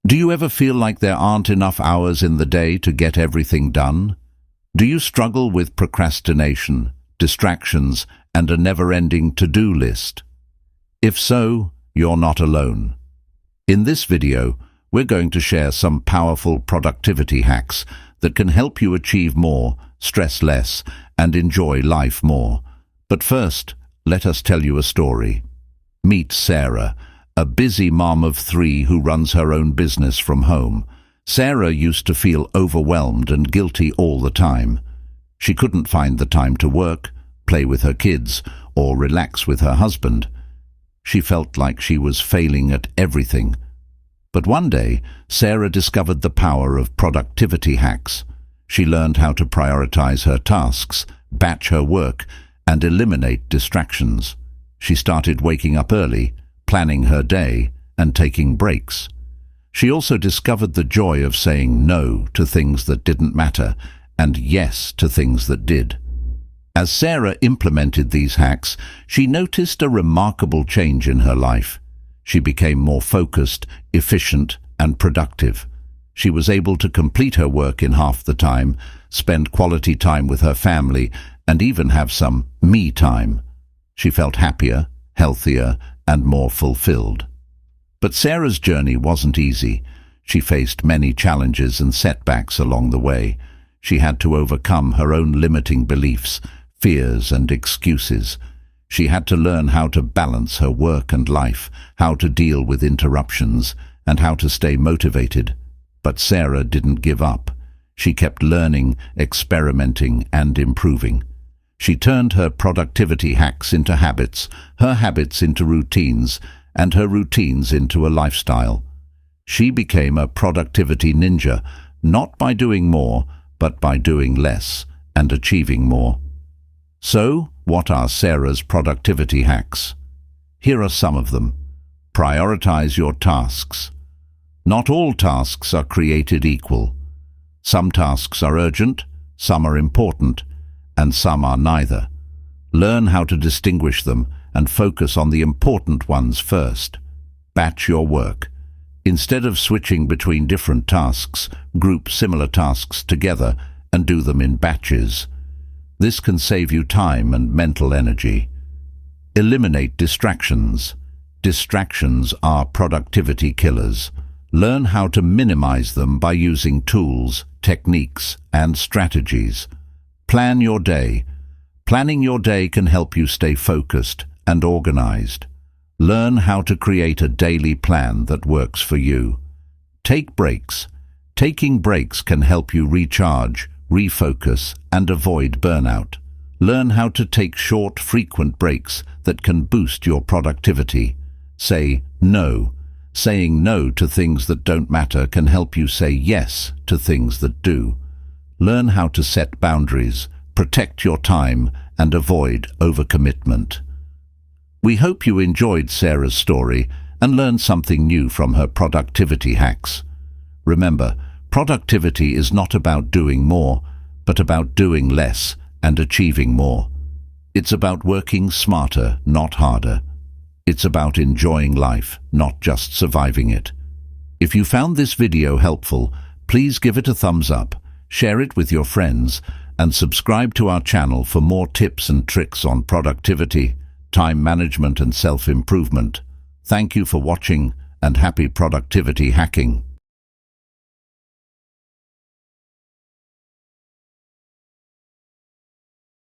Do you ever feel like there aren't enough hours in the day to get everything done? Do you struggle with procrastination, distractions, and a never-ending to-do list? If so, you're not alone. In this video, we're going to share some powerful productivity hacks that can help you achieve more, stress less, and enjoy life more. But first, let us tell you a story. Meet Sarah, a busy mom of 3 who runs her own business from home. Sarah used to feel overwhelmed and guilty all the time. She couldn't find the time to work, play with her kids, or relax with her husband. She felt like she was failing at everything. But one day, Sarah discovered the power of productivity hacks. She learned how to prioritize her tasks, batch her work, and eliminate distractions. She started waking up early, planning her day, and taking breaks. She also discovered the joy of saying no to things that didn't matter and yes to things that did. As Sarah implemented these hacks, she noticed a remarkable change in her life. She became more focused, efficient, and productive. She was able to complete her work in half the time, spend quality time with her family, and even have some me time. She felt happier, healthier, and more fulfilled. But Sarah's journey wasn't easy. She faced many challenges and setbacks along the way. She had to overcome her own limiting beliefs, fears, and excuses. She had to learn how to balance her work and life, how to deal with interruptions, and how to stay motivated. But Sarah didn't give up. She kept learning, experimenting, and improving. She turned her productivity hacks into habits, her habits into routines, and her routines into a lifestyle. She became a productivity ninja, not by doing more, but by doing less and achieving more. So, what are Sarah's productivity hacks? Here are some of them. Prioritize your tasks. Not all tasks are created equal. Some tasks are urgent, some are important, and some are neither. Learn how to distinguish them and focus on the important ones first. Batch your work. Instead of switching between different tasks, group similar tasks together and do them in batches. This can save you time and mental energy. Eliminate distractions. Distractions are productivity killers. Learn how to minimize them by using tools, techniques, and strategies. Plan your day. Planning your day can help you stay focused and organized. Learn how to create a daily plan that works for you. Take breaks. Taking breaks can help you recharge, refocus, and avoid burnout. Learn how to take short, frequent breaks that can boost your productivity. Say no. Saying no to things that don't matter can help you say yes to things that do. Learn how to set boundaries, protect your time, and avoid overcommitment. We hope you enjoyed Sarah's story and learned something new from her productivity hacks. Remember, productivity is not about doing more, but about doing less and achieving more. It's about working smarter, not harder. It's about enjoying life, not just surviving it. If you found this video helpful, please give it a thumbs up, share it with your friends, and subscribe to our channel for more tips and tricks on productivity, time management, and self-improvement. Thank you for watching, and happy productivity hacking.